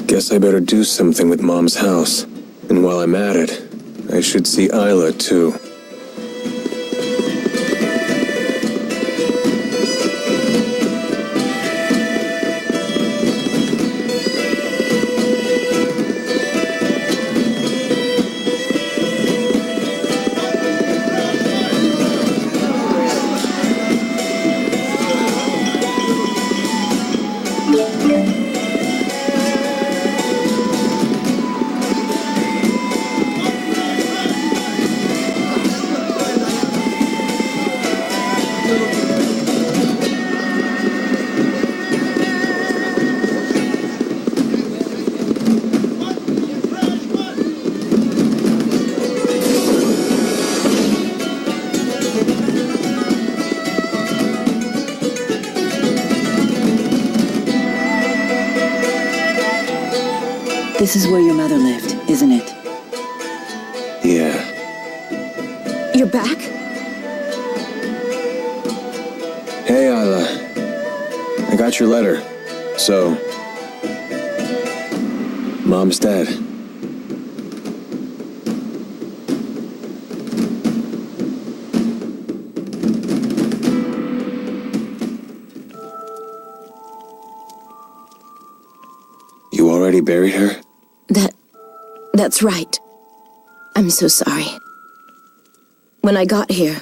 Guess I better do something with Mom's house. And while I'm at it, I should see Isla, too. This is where your mother lived, isn't it? Yeah. You're back? Hey, Isla. I got your letter. So... Mom's dead. You already buried her? That's right. I'm so sorry. When I got here,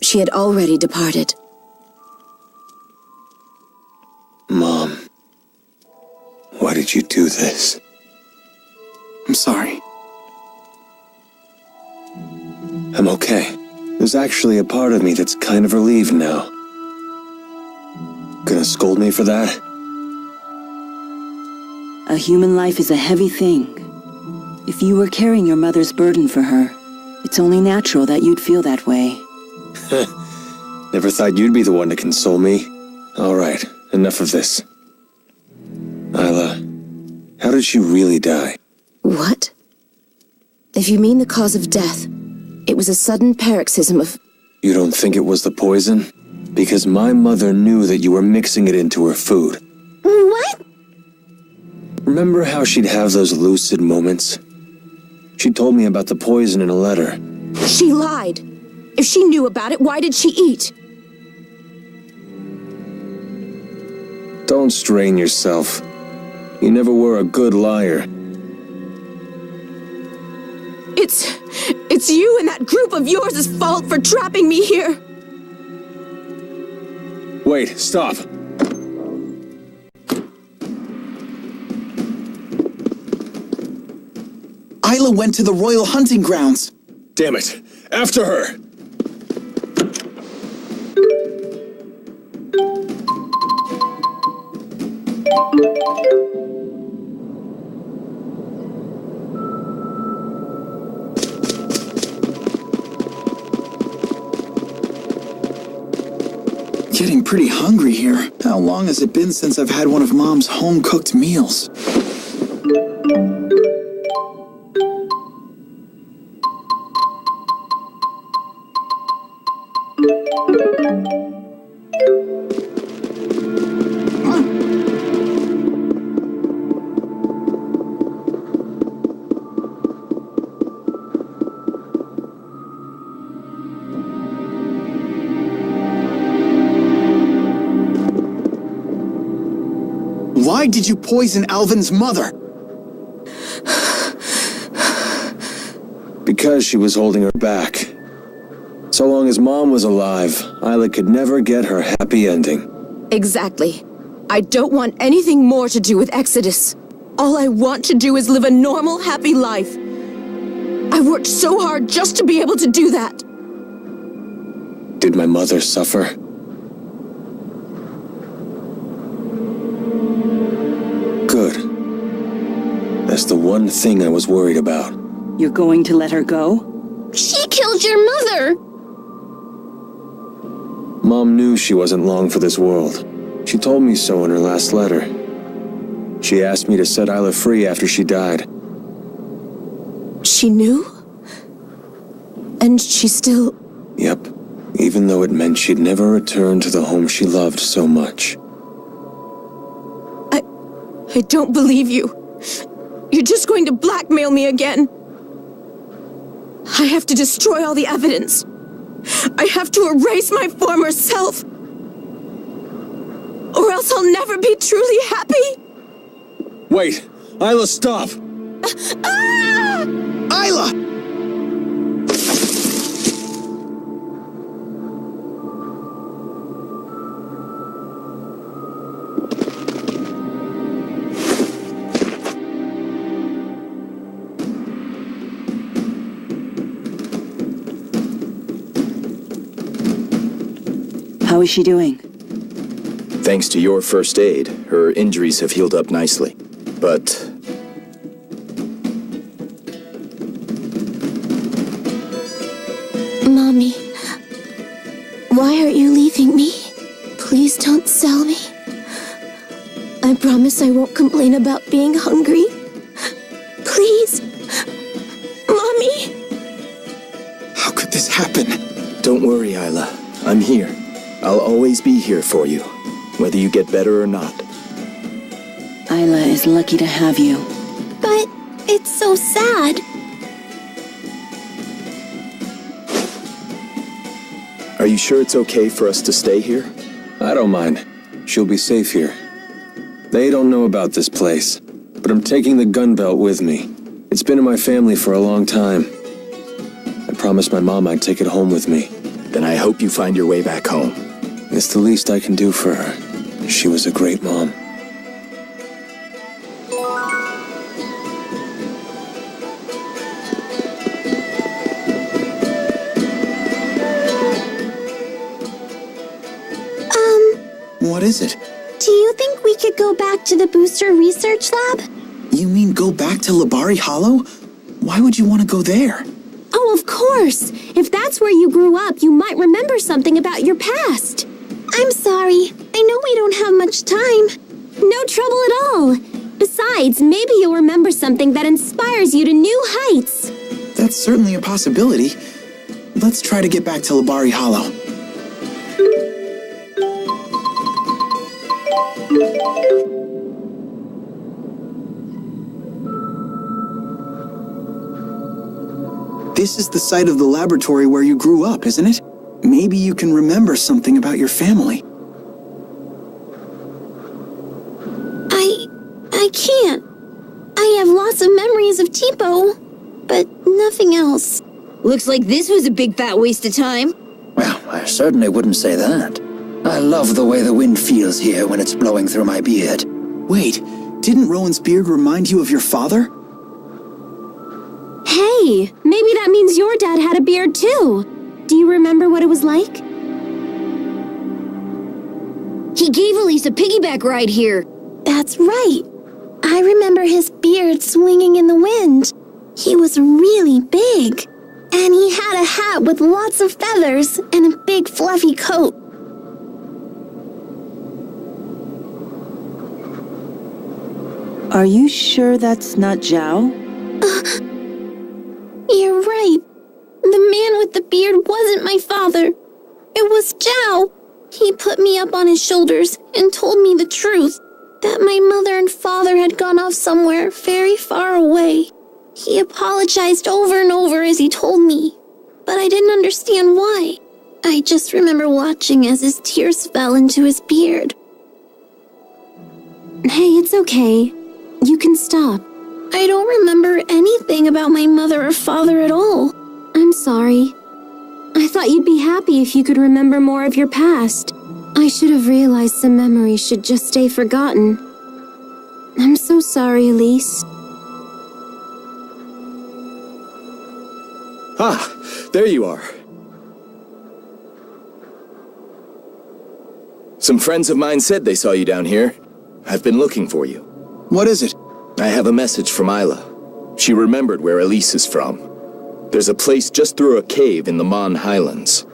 she had already departed. Mom. Why did you do this? I'm sorry. I'm okay. There's actually a part of me that's kind of relieved now. Gonna scold me for that? A human life is a heavy thing. If you were carrying your mother's burden for her, it's only natural that you'd feel that way. Never thought you'd be the one to console me. All right, enough of this. Isla, how did she really die? What? If you mean the cause of death, it was a sudden paroxysm of... You don't think it was the poison? Because my mother knew that you were mixing it into her food. What? Remember how she'd have those lucid moments? She told me about the poison in a letter. She lied. If she knew about it, why did she eat? Don't strain yourself. You never were a good liar. It's you and that group of yours' fault for trapping me here. Wait, stop. Isla went to the royal hunting grounds. Damn it! After her! Getting pretty hungry here. How long has it been since I've had one of Mom's home-cooked meals? Why did you poison Alvin's mother? Because she was holding her back. So long as Mom was alive, Isla could never get her happy ending. Exactly. I don't want anything more to do with Exodus. All I want to do is live a normal, happy life. I worked so hard just to be able to do that. Did my mother suffer? Good. That's the one thing I was worried about. You're going to let her go? She killed your mother! Mom knew she wasn't long for this world. She told me so in her last letter. She asked me to set Isla free after she died. She knew? And she still... Yep. Even though it meant she'd never return to the home she loved so much. I don't believe you. You're just going to blackmail me again. I have to destroy all the evidence. I have to erase my former self. Or else I'll never be truly happy. Wait! Isla, stop! Ah! Isla! How is she doing? Thanks to your first aid, her injuries have healed up nicely. But... Mommy, why are you leaving me? Please don't sell me. I promise I won't complain about being hungry. Please. Mommy! How could this happen? don't worry, Isla. I'm here. I'll always be here for you, whether you get better or not. Isla is lucky to have you. But it's so sad. Are you sure it's okay for us to stay here? I don't mind. She'll be safe here. They don't know about this place, but I'm taking the gun belt with me. It's been in my family for a long time. I promised my mom I'd take it home with me. Then I hope you find your way back home. It's the least I can do for her. She was a great mom. What is it? Do you think we could go back to the booster research lab? You mean go back to Labari Hollow? Why would you want to go there? Oh, of course! If that's where you grew up, you might remember something about your past. I'm sorry. I know we don't have much time. No trouble at all. Besides, maybe you'll remember something that inspires you to new heights. That's certainly a possibility. Let's try to get back to Labari Hollow. This is the site of the laboratory where you grew up, isn't it? Maybe you can remember something about your family. I can't. I have lots of memories of Tipo, but nothing else. Looks like this was a big fat waste of time. Well, I certainly wouldn't say that. I love the way the wind feels here when it's blowing through my beard. Wait, didn't Rowan's beard remind you of your father? Hey, maybe that means your dad had a beard too. Do you remember what it was like? He gave Elise a piggyback ride here. That's right. I remember his beard swinging in the wind. He was really big. And he had a hat with lots of feathers and a big fluffy coat. Are you sure that's not Zhao? You're right. The man with the beard wasn't my father. It was Zhao. He put me up on his shoulders and told me the truth, that my mother and father had gone off somewhere very far away. He apologized over and over as he told me, but I didn't understand why. I just remember watching as his tears fell into his beard. Hey, it's okay. You can stop. I don't remember anything about my mother or father at all. I'm sorry. I thought you'd be happy if you could remember more of your past. I should have realized some memories should just stay forgotten. I'm so sorry, Elise. Ah, there you are. Some friends of mine said they saw you down here. I've been looking for you. What is it? I have a message from Isla. She remembered where Elise is from. There's a place just through a cave in the Mon Highlands.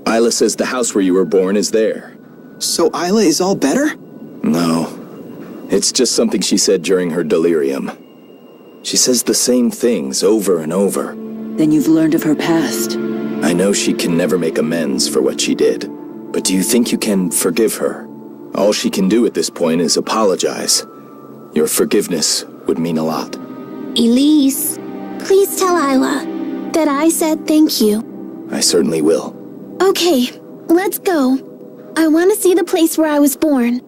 Isla says the house where you were born is there. So Isla is all better? No. It's just something she said during her delirium. She says the same things over and over. Then you've learned of her past. I know she can never make amends for what she did. But do you think you can forgive her? All she can do at this point is apologize. Your forgiveness would mean a lot. Elise, please tell Isla that I said thank you. I certainly will. Okay, let's go. I want to see the place where I was born.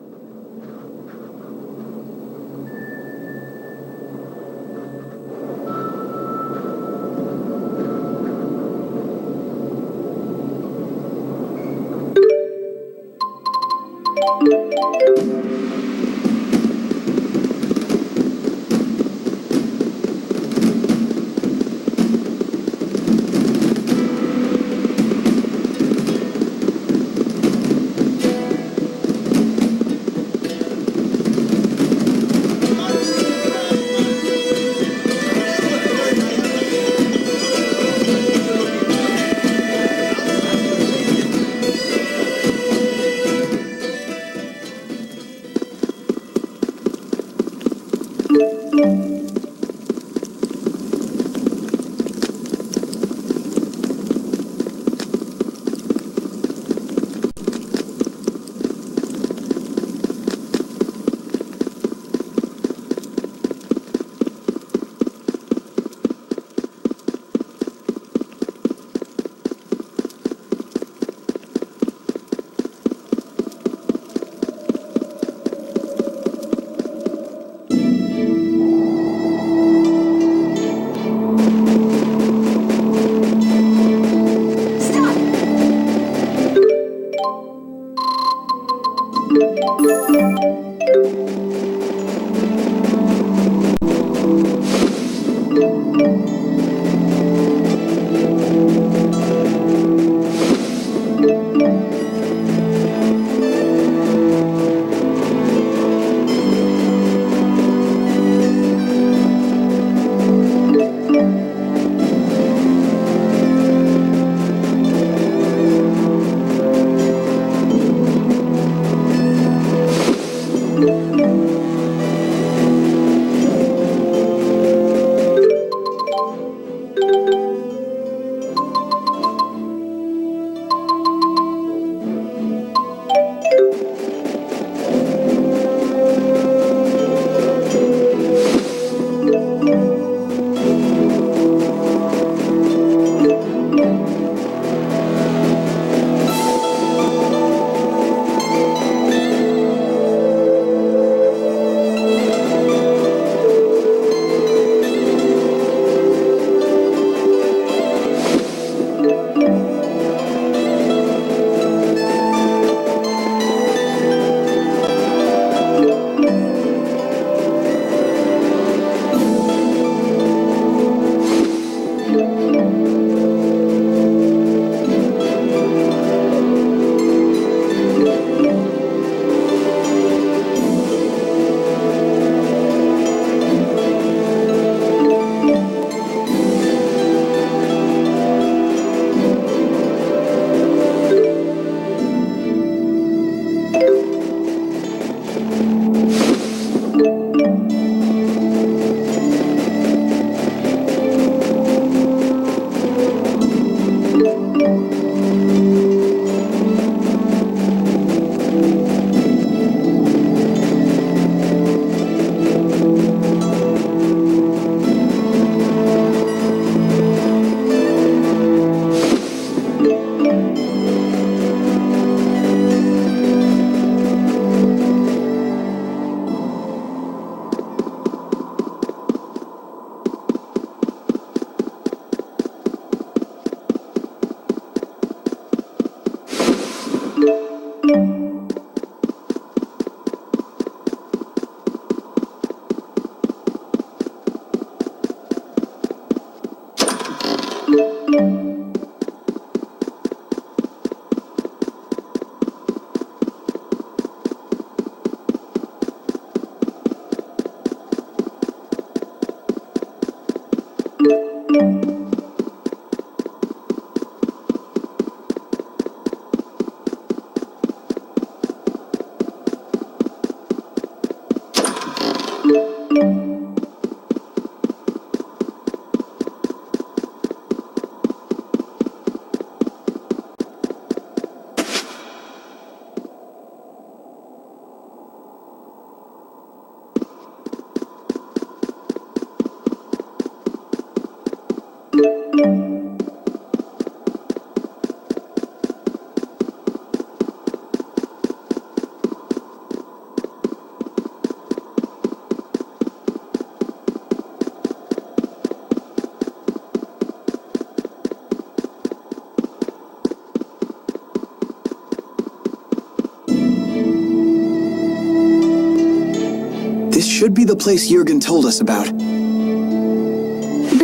This should be the place Jurgen told us about. But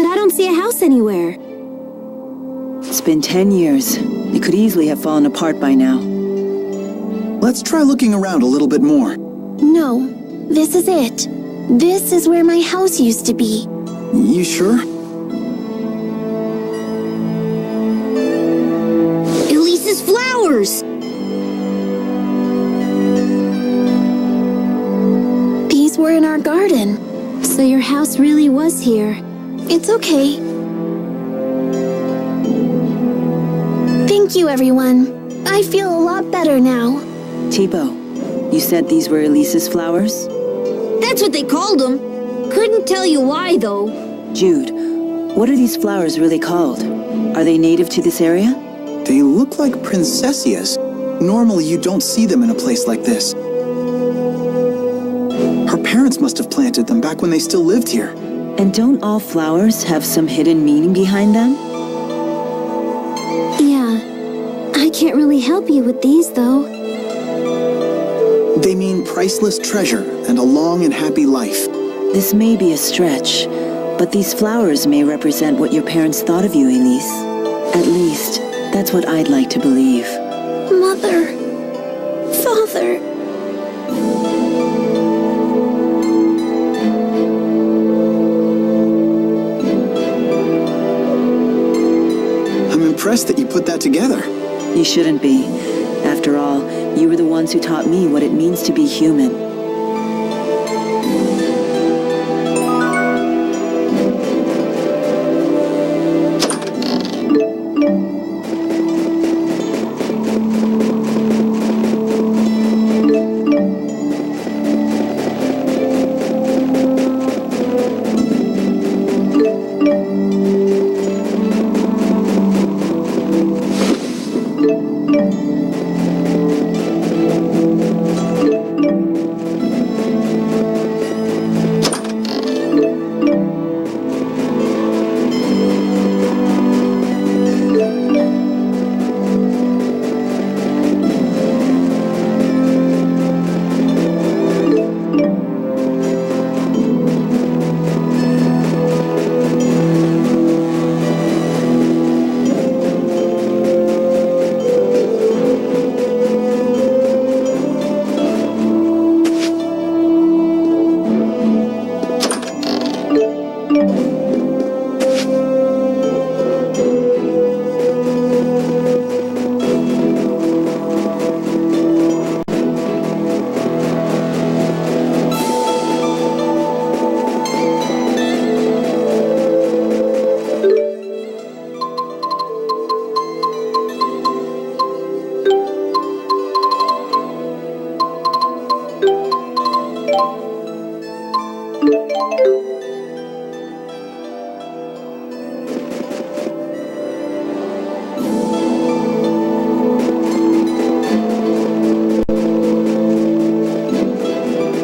I don't see a house anywhere. It's been 10 years. It could easily have fallen apart by now. Let's try looking around a little bit more. No, this is it. This is where my house used to be. You sure? Elise's flowers! These were in our garden. So your house really was here. It's okay. Thank you, everyone. I feel a lot better now. Thibaut, you said these were Elise's flowers? That's what they called them. Couldn't tell you why, though. Jude, what are these flowers really called? Are they native to this area? They look like princessias. Normally you don't see them in a place like this. Her parents must have planted them back when they still lived here. And don't all flowers have some hidden meaning behind them? Yeah. I can't really help you with these, though. They mean priceless treasure and a long and happy life. This may be a stretch, but these flowers may represent what your parents thought of you, Elise. At least, that's what I'd like to believe. Mother. Father. I'm impressed that you put that together. You shouldn't be. After all, you were the ones who taught me what it means to be human.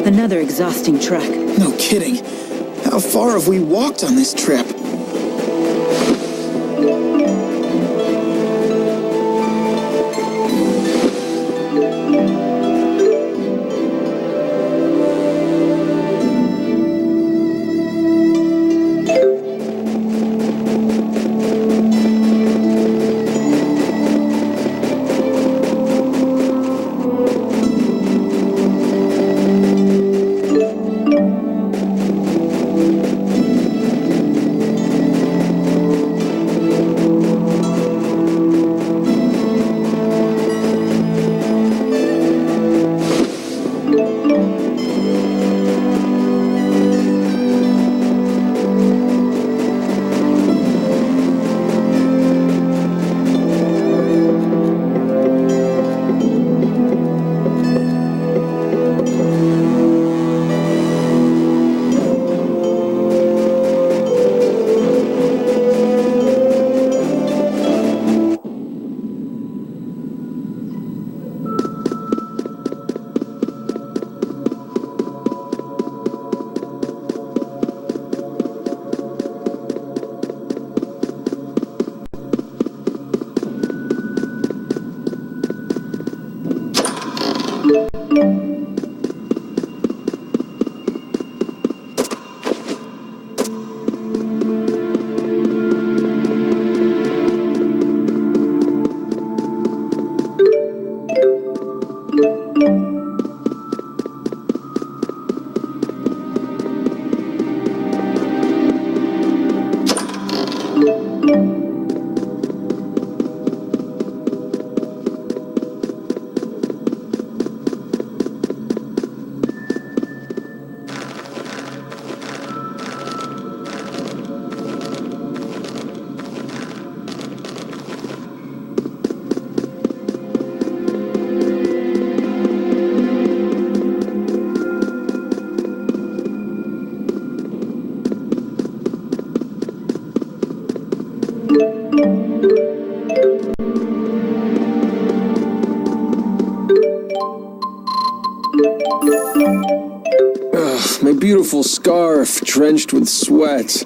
Another exhausting trek. No kidding. How far have we walked on this trip? Ugh, my beautiful scarf, drenched with sweat.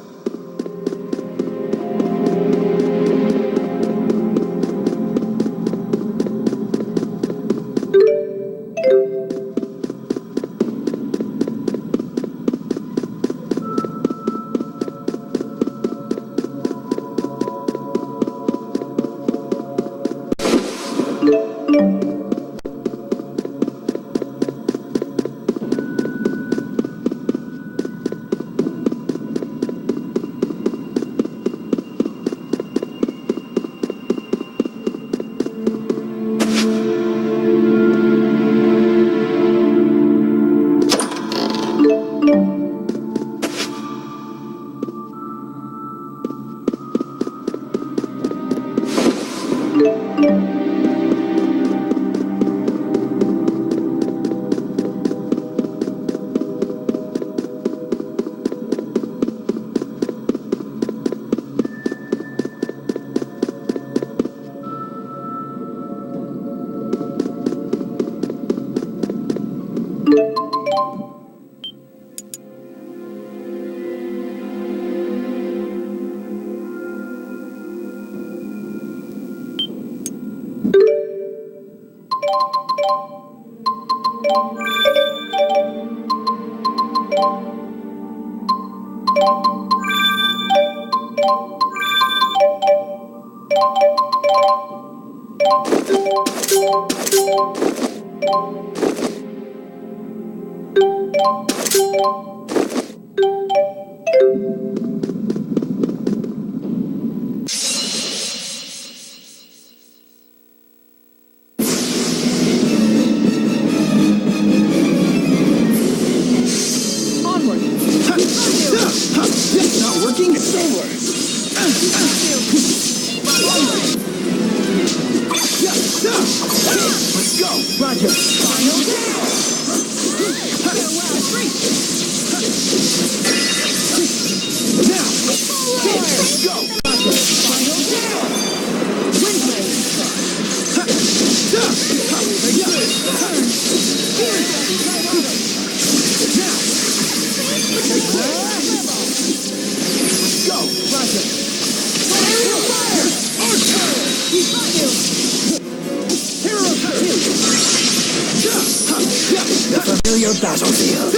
Familiar battlefield.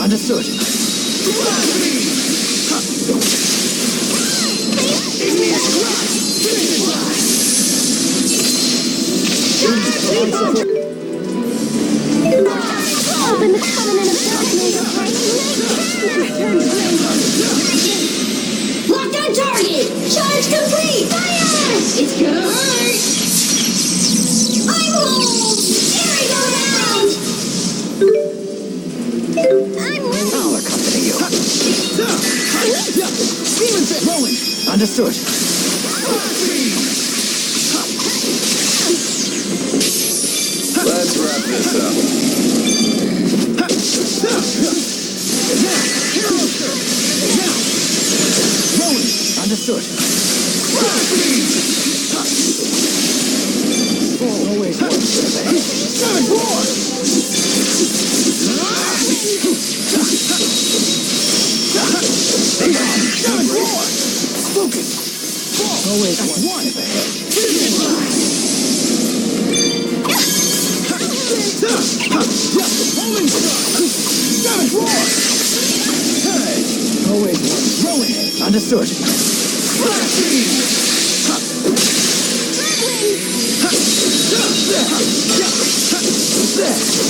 Understood. Open the covenant of darkness. Locked on target. Charge complete. Fire! It's gonna hurt. I'm home. Tearing around. I'm ready. I'll accompany you. Understood. Let's wrap this up. Understood. Always one step ahead. Focus. Always one step ahead. Always one. Understood.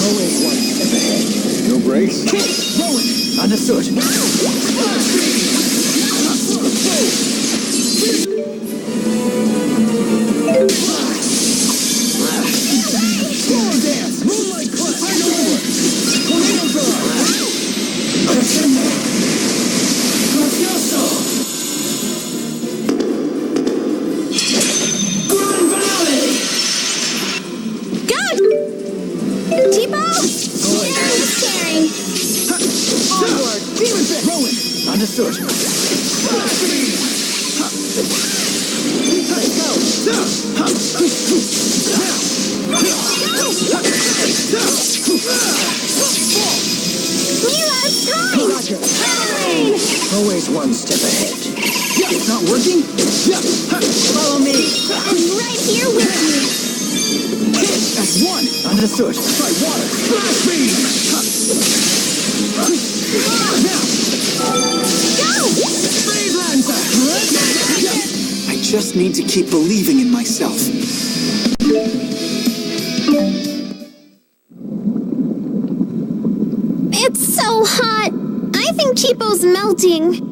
Always one step ahead. No brakes? Understood. Dance! Moonlight Quest! I know it! Tornado Drive! Grand Finale! Go! T-Bow! Sharing. Onward! Demon Fist! Rolling! Understood. Always one step ahead. It's not working? Follow me. I'm right here with you. That's one. Understood. Try water. Flash beam. Now. Go! Speed Lancer. I just need to keep believing in myself. It's so hot. I think Chipo's melting.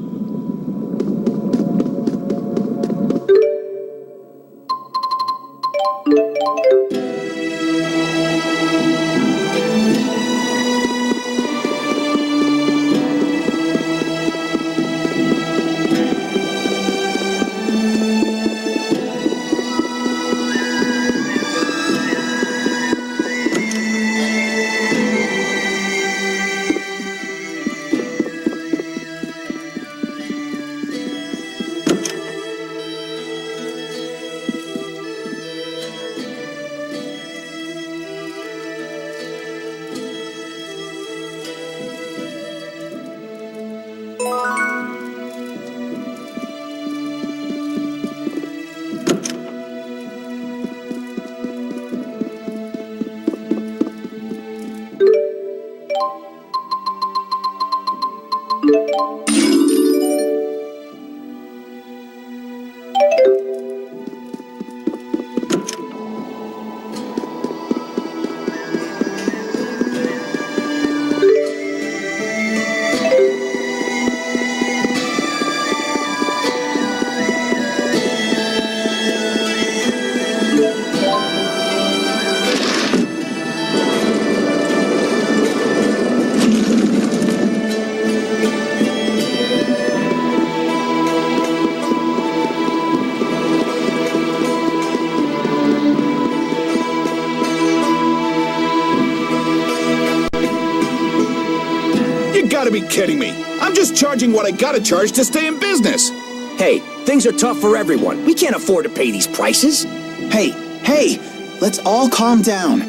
Be kidding me. I'm just charging what I gotta charge to stay in business. Hey, things are tough for everyone. We can't afford to pay these prices. Hey, let's all calm down.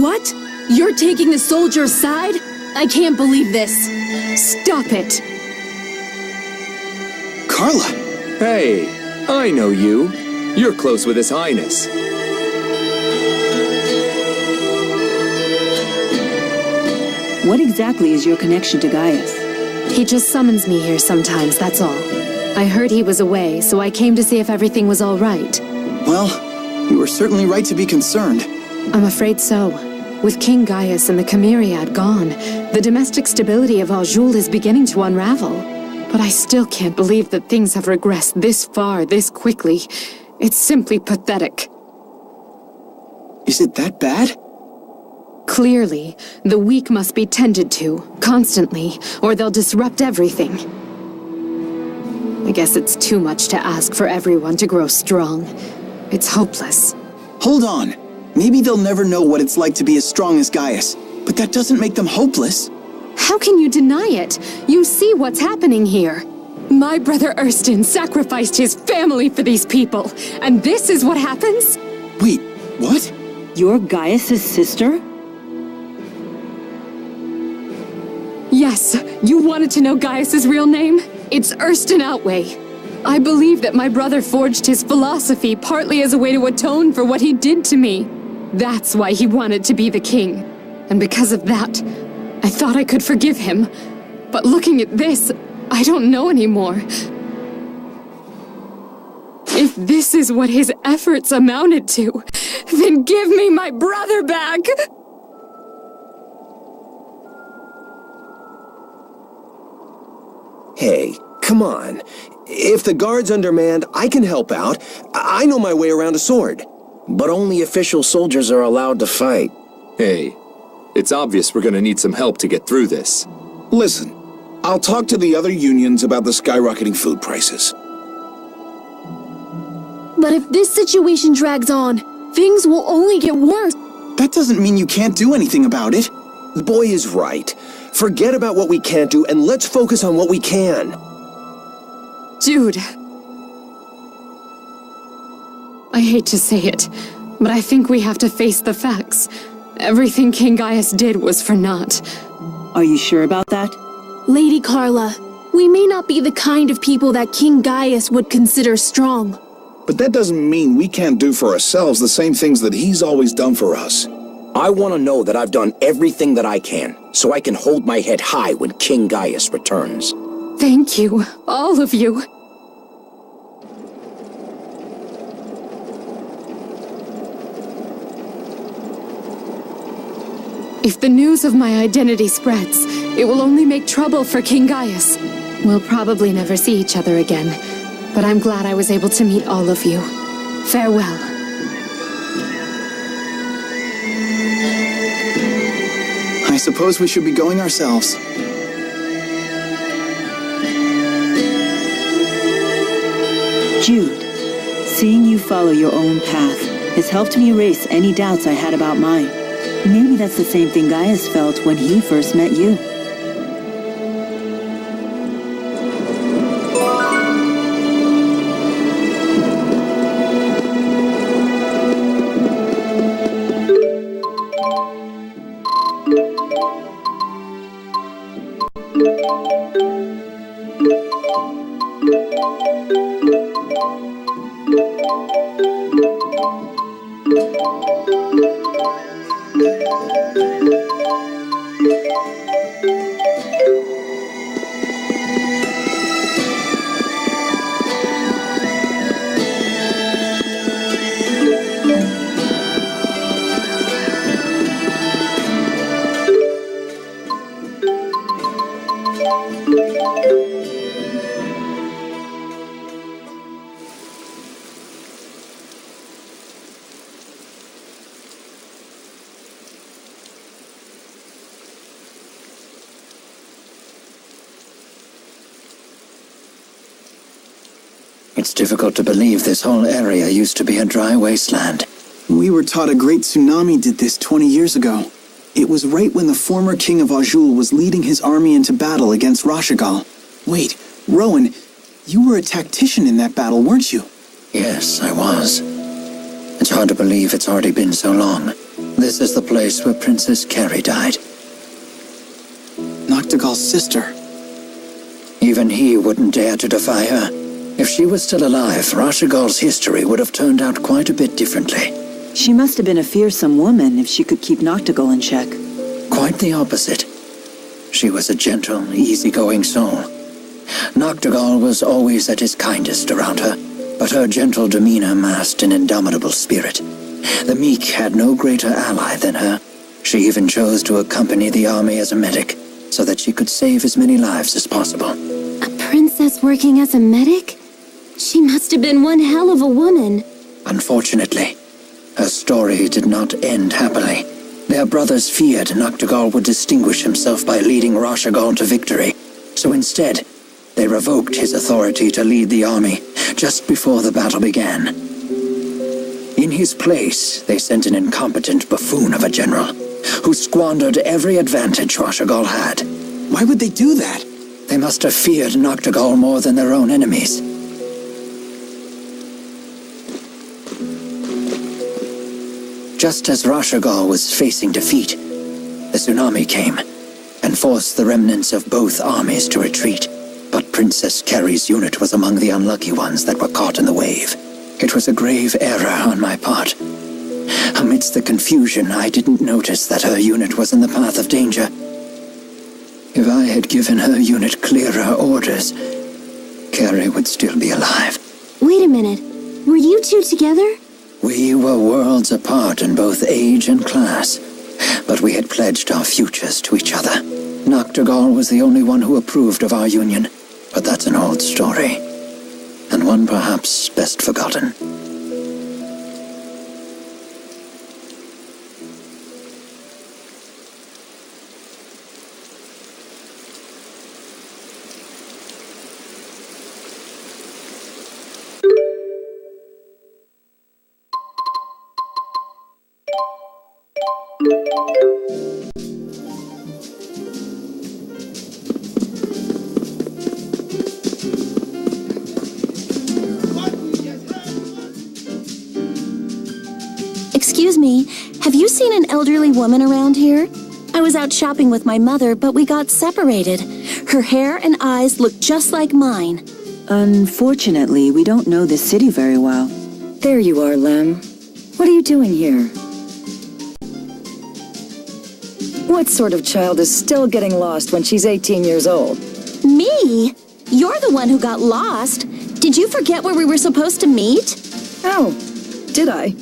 What? You're taking the soldier's side? I can't believe this. Stop it. Carla! Hey, I know you. You're close with His Highness. What exactly is your connection to Gaius? He just summons me here sometimes, that's all. I heard he was away, so I came to see if everything was all right. Well, you were certainly right to be concerned. I'm afraid so. With King Gaius and the Chimeriad gone, the domestic stability of Xillia is beginning to unravel. But I still can't believe that things have regressed this far, this quickly. It's simply pathetic. Is it that bad? Clearly, the weak must be tended to, constantly, or they'll disrupt everything. I guess it's too much to ask for everyone to grow strong. It's hopeless. Hold on. Maybe they'll never know what it's like to be as strong as Gaius, but that doesn't make them hopeless. How can you deny it? You see what's happening here. My brother Erston sacrificed his family for these people, and this is what happens? Wait, what? You're Gaius' sister? Yes, you wanted to know Gaius' real name? It's Erston Outway. I believe that my brother forged his philosophy partly as a way to atone for what he did to me. That's why he wanted to be the king. And because of that, I thought I could forgive him. But looking at this, I don't know anymore. If this is what his efforts amounted to, then give me my brother back! Hey, come on. If the guard's undermanned, I can help out. I know my way around a sword. But only official soldiers are allowed to fight. Hey, it's obvious we're gonna need some help to get through this. Listen, I'll talk to the other unions about the skyrocketing food prices. But if this situation drags on, things will only get worse. That doesn't mean you can't do anything about it. The boy is right. Forget about what we can't do and let's focus on what we can. Jude. I hate to say it, but I think we have to face the facts. Everything King Gaius did was for naught. Are you sure about that? Lady Carla, we may not be the kind of people that King Gaius would consider strong. But that doesn't mean we can't do for ourselves the same things that he's always done for us. I want to know that I've done everything that I can, so I can hold my head high when King Gaius returns. Thank you, all of you. If the news of my identity spreads, it will only make trouble for King Gaius. We'll probably never see each other again, but I'm glad I was able to meet all of you. Farewell. I suppose we should be going ourselves. Jude, seeing you follow your own path has helped me erase any doubts I had about mine. Maybe that's the same thing Gaius felt when he first met you. It's difficult to believe this whole area used to be a dry wasteland. We were taught a great tsunami did this 20 years ago. It was right when the former king of Azul was leading his army into battle against Rashagal. Wait, Rowan, you were a tactician in that battle, weren't you? Yes, I was. It's hard to believe it's already been so long. This is the place where Princess Carrie died. Noctigal's sister. Even he wouldn't dare to defy her. If she was still alive, Rashagal's history would have turned out quite a bit differently. She must have been a fearsome woman if she could keep Noctigal in check. Quite the opposite. She was a gentle, easygoing soul. Noctigal was always at his kindest around her, but her gentle demeanor masked an indomitable spirit. The meek had no greater ally than her. She even chose to accompany the army as a medic, so that she could save as many lives as possible. A princess working as a medic? She must have been one hell of a woman. Unfortunately, her story did not end happily. Their brothers feared Noctigal would distinguish himself by leading Rashagal to victory, so instead, they revoked his authority to lead the army just before the battle began. In his place, they sent an incompetent buffoon of a general, who squandered every advantage Rashagal had. Why would they do that? They must have feared Noctigal more than their own enemies. Just as Rashagal was facing defeat, the tsunami came and forced the remnants of both armies to retreat. But Princess Carrie's unit was among the unlucky ones that were caught in the wave. It was a grave error on my part. Amidst the confusion, I didn't notice that her unit was in the path of danger. If I had given her unit clearer orders, Carrie would still be alive. Wait a minute. Were you two together? We were worlds apart in both age and class, but we had pledged our futures to each other. Noctigal was the only one who approved of our union, but that's an old story, and one perhaps best forgotten. Excuse me, have you seen an elderly woman around here? I was out shopping with my mother, but we got separated. Her hair and eyes look just like mine. Unfortunately, we don't know this city very well. There you are, Lem. What are you doing here? What sort of child is still getting lost when she's 18 years old? Me? You're the one who got lost. Did you forget where we were supposed to meet? Oh, did I?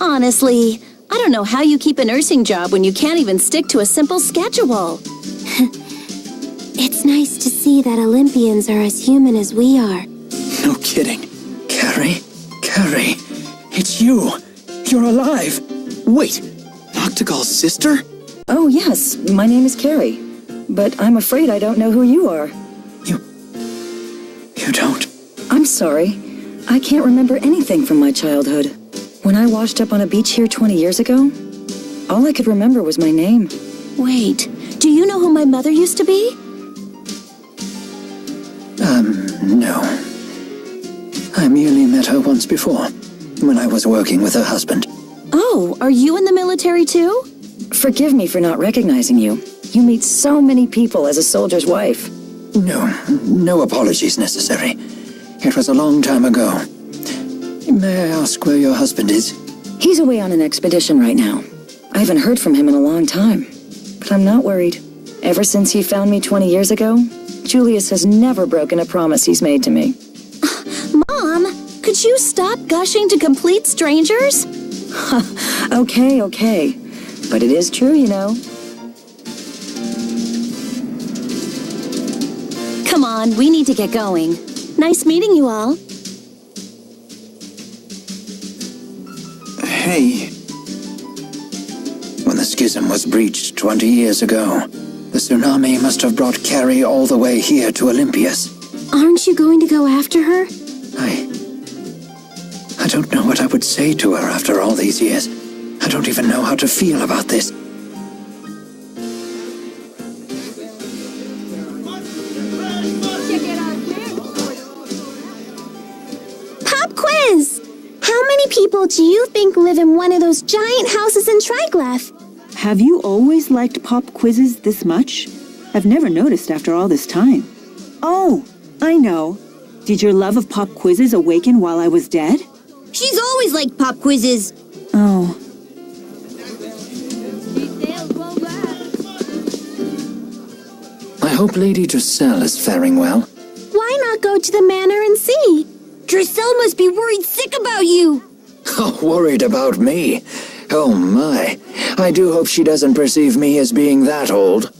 Honestly, I don't know how you keep a nursing job when you can't even stick to a simple schedule. It's nice to see that Olympians are as human as we are. No kidding. Carrie? Carrie, it's you. You're alive. Wait, Noctigal's sister? Oh, yes, my name is Carrie. But I'm afraid I don't know who you are. You don't? I'm sorry. I can't remember anything from my childhood. When I washed up on a beach here 20 years ago, all I could remember was my name. Wait, do you know who my mother used to be? No. I merely met her once before, when I was working with her husband. Oh, are you in the military too? Forgive me for not recognizing you. You meet so many people as a soldier's wife. No apologies necessary. It was a long time ago. May I ask where your husband is? He's away on an expedition right now. I haven't heard from him in a long time. But I'm not worried. Ever since he found me 20 years ago, Julius has never broken a promise he's made to me. Mom, could you stop gushing to complete strangers? Okay. But it is true, you know. Come on, we need to get going. Nice meeting you all. Hey. When the schism was breached 20 years ago, the tsunami must have brought Carrie all the way here to Olympias. Aren't you going to go after her? I don't know what I would say to her after all these years. I don't even know how to feel about this. Pop quiz! How many people do you think live in one of those giant houses in Triglav? Have you always liked pop quizzes this much? I've never noticed after all this time. Oh, I know. Did your love of pop quizzes awaken while I was dead? She's always liked pop quizzes. Oh. I hope Lady Dressel is faring well. Why not go to the manor and see? Dressel must be worried sick about you. Oh, worried about me? Oh my. I do hope she doesn't perceive me as being that old.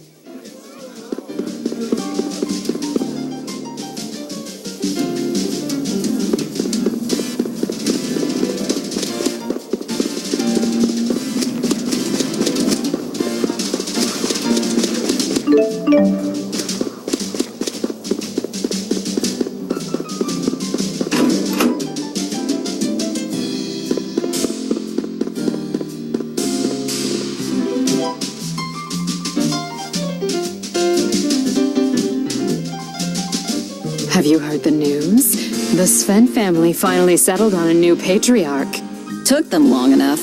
Have you heard the news? The Sven family finally settled on a new patriarch. Took them long enough.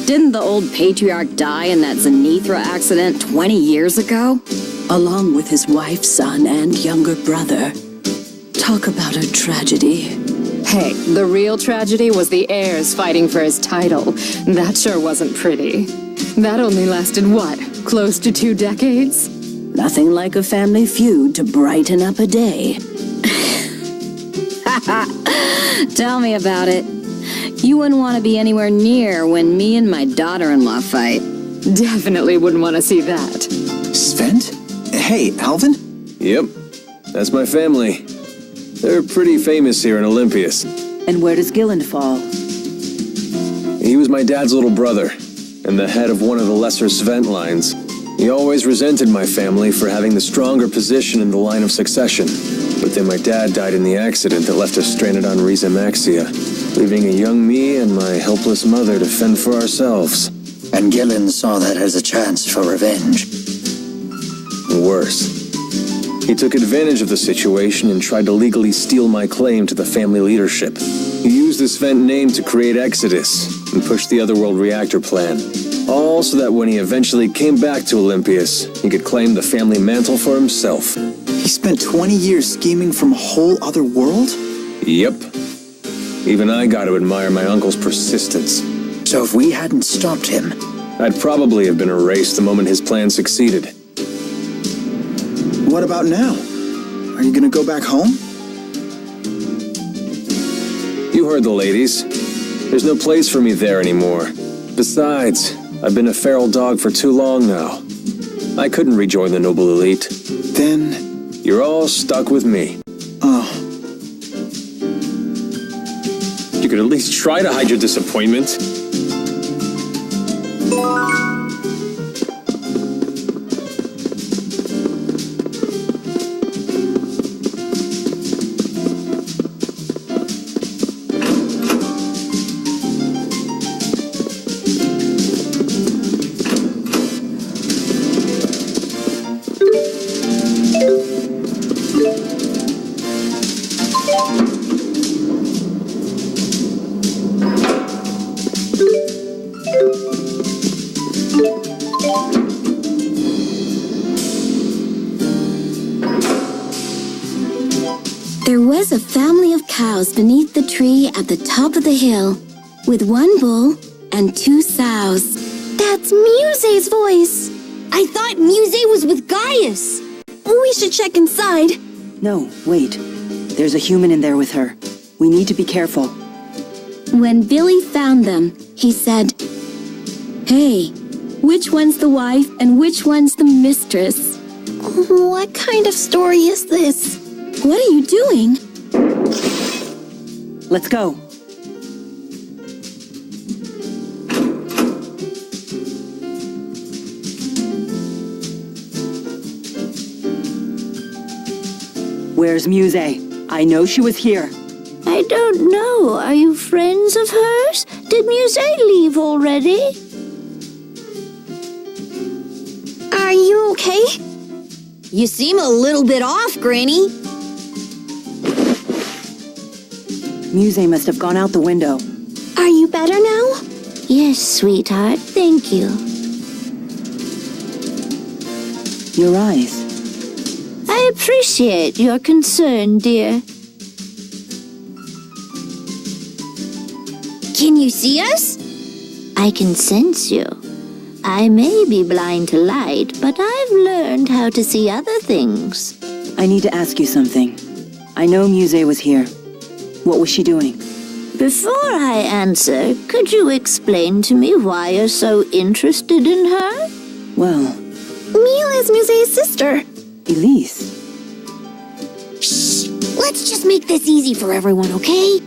Didn't the old patriarch die in that Zenithra accident 20 years ago? Along with his wife, son, and younger brother. Talk about a tragedy. Hey, the real tragedy was the heirs fighting for his title. That sure wasn't pretty. That only lasted, what, close to 2 decades? Nothing like a family feud to brighten up a day. Tell me about it. You wouldn't want to be anywhere near when me and my daughter-in-law fight. Definitely wouldn't want to see that. Svent? Hey, Alvin? Yep, that's my family. They're pretty famous here in Olympias. And where does Gilland fall? He was my dad's little brother, and the head of one of the lesser Svent lines. He always resented my family for having the stronger position in the line of succession. But then my dad died in the accident that left us stranded on Riza Maxia, leaving a young me and my helpless mother to fend for ourselves. And Gillen saw that as a chance for revenge. Worse. He took advantage of the situation and tried to legally steal my claim to the family leadership. He used this vent name to create Exodus and push the Otherworld reactor plan. All so that when he eventually came back to Olympius, he could claim the family mantle for himself. He spent 20 years scheming from a whole other world? Yep. Even I got to admire my uncle's persistence. So if we hadn't stopped him, I'd probably have been erased the moment his plan succeeded. What about now? Are you gonna go back home? You heard the ladies. There's no place for me there anymore. Besides, I've been a feral dog for too long now. I couldn't rejoin the noble elite. Then... You're all stuck with me. Oh. You could at least try to hide your disappointment. There was a family of cows beneath the tree at the top of the hill, with one bull and 2 sows. That's Muse's voice! I thought Muse was with Gaius. We should check inside. No, wait. There's a human in there with her. We need to be careful. When Billy found them, he said, "Hey, which one's the wife and which one's the mistress?" What kind of story is this? What are you doing? Let's go. Where's Muse? I know she was here. I don't know. Are you friends of hers? Did Muse leave already? Are you okay? You seem a little bit off, Granny. Muse must have gone out the window. Are you better now? Yes, sweetheart. Thank you. Your eyes. I appreciate your concern, dear. Can you see us? I can sense you. I may be blind to light, but I've learned how to see other things. I need to ask you something. I know Muse was here. What was she doing? Before I answer, could you explain to me why you're so interested in her? Well... Mila is Muse's sister. Elise. Shh! Let's just make this easy for everyone, okay?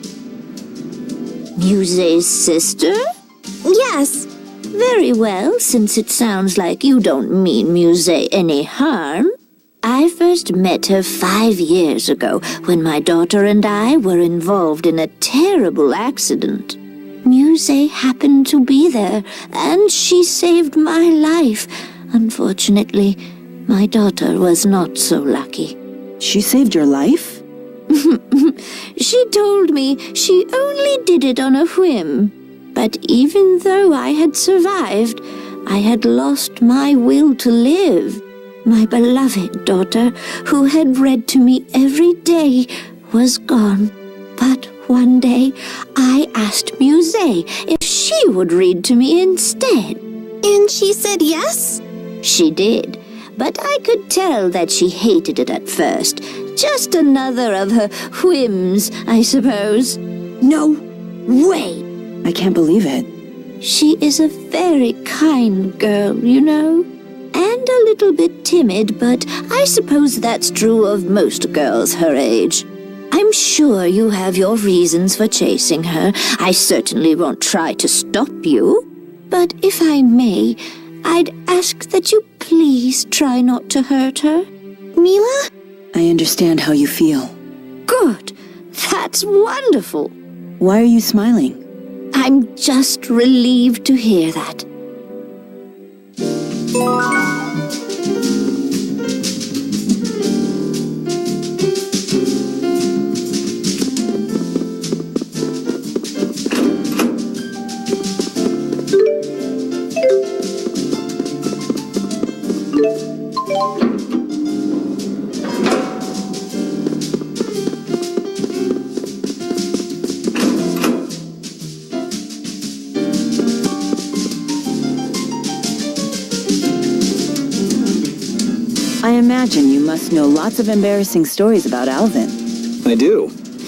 Muse's sister? Yes. Very well, since it sounds like you don't mean Muse any harm. I first met her 5 years ago when my daughter and I were involved in a terrible accident. Muse happened to be there, and she saved my life. Unfortunately, my daughter was not so lucky. She saved your life? She told me she only did it on a whim. But even though I had survived, I had lost my will to live. My beloved daughter, who had read to me every day, was gone. But one day, I asked Muse if she would read to me instead. And she said yes? She did, but I could tell that she hated it at first. Just another of her whims, I suppose. No way! I can't believe it. She is a very kind girl, you know. And a little bit timid, but I suppose that's true of most girls her age. I'm sure you have your reasons for chasing her. I certainly won't try to stop you. But if I may, I'd ask that you please try not to hurt her. Mila? I understand how you feel. Good. That's wonderful. Why are you smiling? I'm just relieved to hear that. imagine you must know lots of embarrassing stories about Alvin. I do.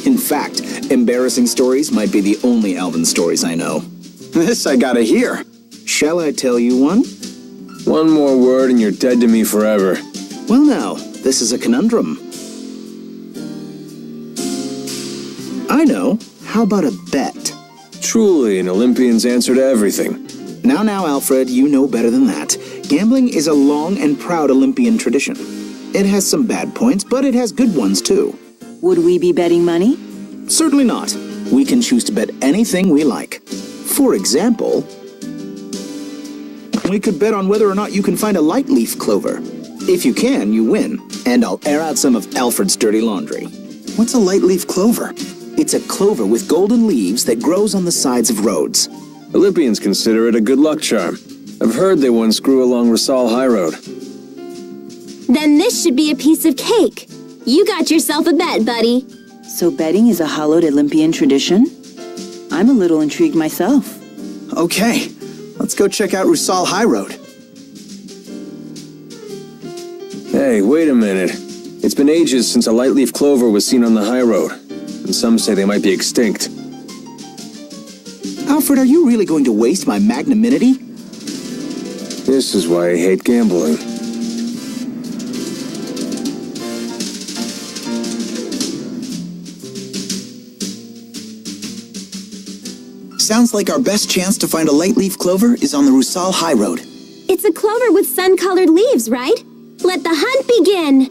In fact, embarrassing stories might be the only Alvin stories I know. This I gotta hear. Shall I tell you one? One more word and you're dead to me forever. Well now, this is a conundrum. I know. How about a bet? Truly an Olympian's answer to everything. Now, Alfred, you know better than that. Gambling is a long and proud Olympian tradition. It has some bad points, but it has good ones too. Would we be betting money? Certainly not. We can choose to bet anything we like. For example, we could bet on whether or not you can find a light leaf clover. If you can, you win, and I'll air out some of Alfred's dirty laundry. What's a light leaf clover? It's a clover with golden leaves that grows on the sides of roads. Olympians consider it a good luck charm. I've heard they once grew along Rasal High Road. Then this should be a piece of cake. You got yourself a bet, buddy. So betting is a hallowed Olympian tradition? I'm a little intrigued myself. Okay, let's go check out Rasal High Road. Hey, wait a minute. It's been ages since a light leaf clover was seen on the high road, and some say they might be extinct. Alfred, are you really going to waste my magnanimity? This is why I hate gambling. Sounds like our best chance to find a light leaf clover is on the Rasal High Road. It's a clover with sun-colored leaves, right? Let the hunt begin!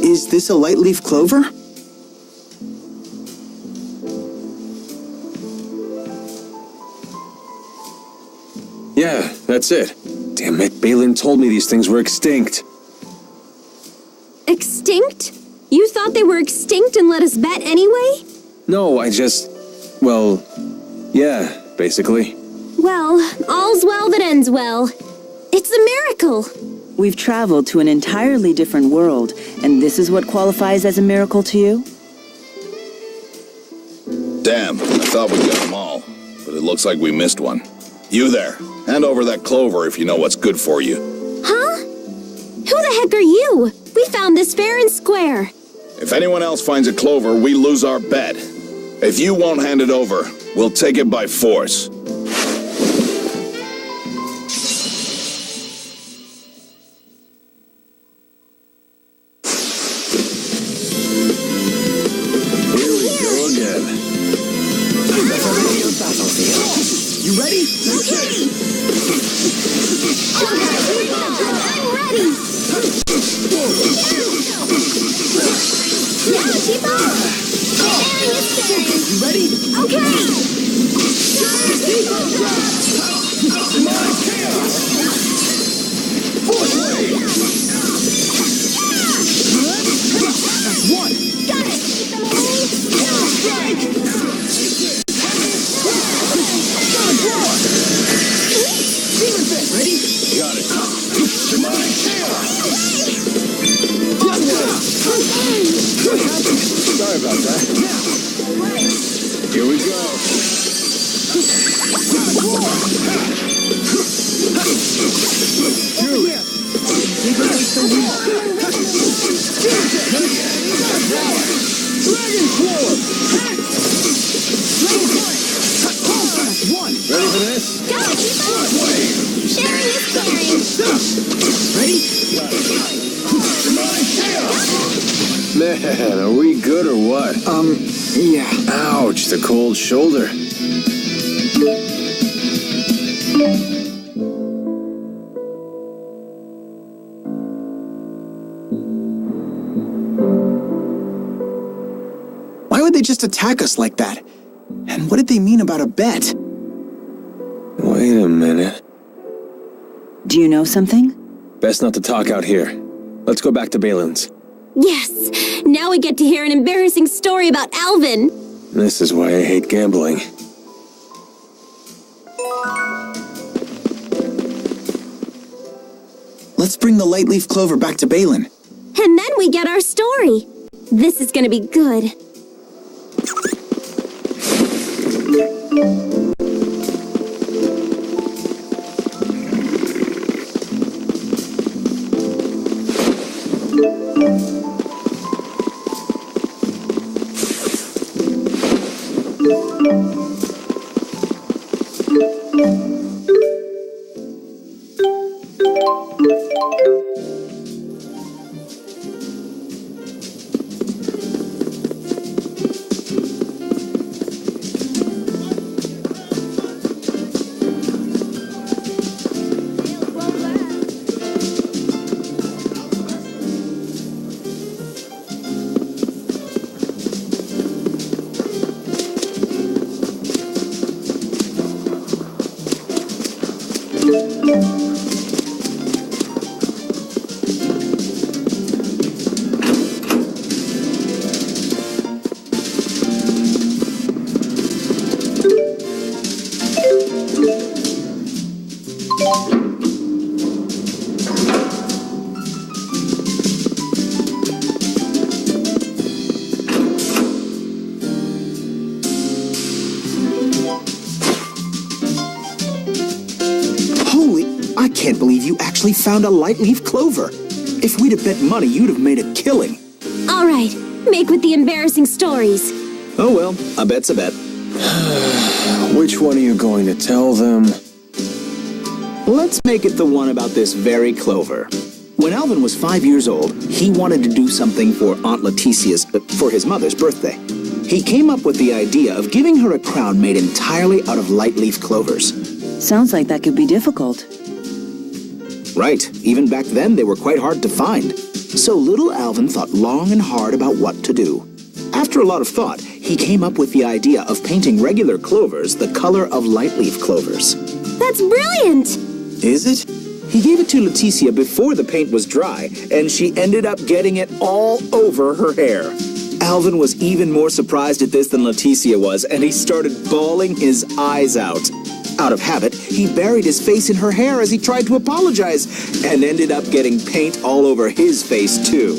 Is this a light leaf clover? Yeah, that's it. Damn it, Balin told me these things were extinct. Extinct? You thought they were extinct and let us bet anyway? No, well, yeah, basically. Well, all's well that ends well. It's a miracle. We've traveled to an entirely different world, and this is what qualifies as a miracle to you? Damn, I thought we got them all, but it looks like we missed one. You there, hand over that clover if you know what's good for you. Huh? Who the heck are you? We found this fair and square. If anyone else finds a clover, we lose our bet. If you won't hand it over, we'll take it by force. Here we go again. You ready? Okay! I'm ready! Yeah, keep on! You ready? Okay! One. Got it! Strike! Demon Fist, ready? Got it. Demonic chaos! Sorry about that. Here we go. One. Ready for this? Go! Sharing is caring! Ready? Man, are we good or what? Yeah. Ouch, the cold shoulder. Why would they just attack us like that? And what did they mean about a bet? Wait a minute. Do you know something? Best not to talk out here. Let's go back to Balin's. Yes! Now we get to hear an embarrassing story about Alvin! This is why I hate gambling. Let's bring the light leaf clover back to Balin. And then we get our story! This is gonna be good. I can't believe you actually found a light leaf clover. If we'd have bet money, you'd have made a killing. Alright, make with the embarrassing stories. Oh well, a bet's a bet. Which one are you going to tell them? Let's make it the one about this very clover. When Alvin was 5 years old, he wanted to do something for Aunt for his mother's birthday. He came up with the idea of giving her a crown made entirely out of light leaf clovers. Sounds like that could be difficult. Right, even back then they were quite hard to find. So little Alvin thought long and hard about what to do. After a lot of thought, he came up with the idea of painting regular clovers the color of light leaf clovers. That's brilliant! Is it? He gave it to Leticia before the paint was dry, and she ended up getting it all over her hair. Alvin was even more surprised at this than Leticia was, and he started bawling his eyes out. Out of habit, he buried his face in her hair as he tried to apologize, and ended up getting paint all over his face, too.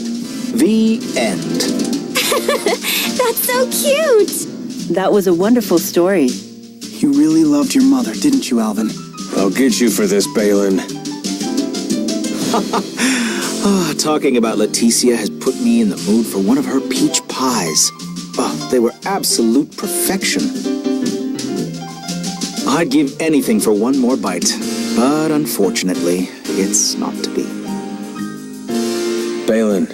The end. That's so cute! That was a wonderful story. You really loved your mother, didn't you, Alvin? I'll get you for this, Balin. Talking about Leticia has put me in the mood for one of her peach pies. They were absolute perfection. I'd give anything for one more bite, but unfortunately, it's not to be. Balin,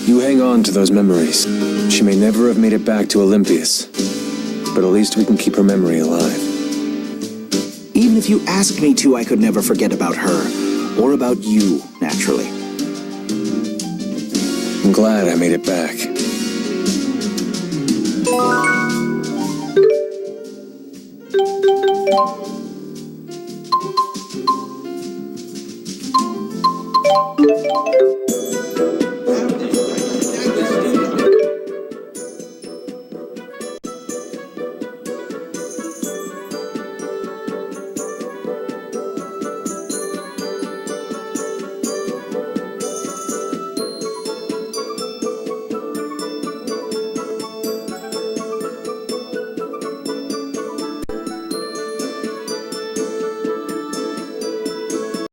you hang on to those memories. She may never have made it back to Olympias, but at least we can keep her memory alive. Even if you asked me to, I could never forget about her, or about you, naturally. I'm glad I made it back.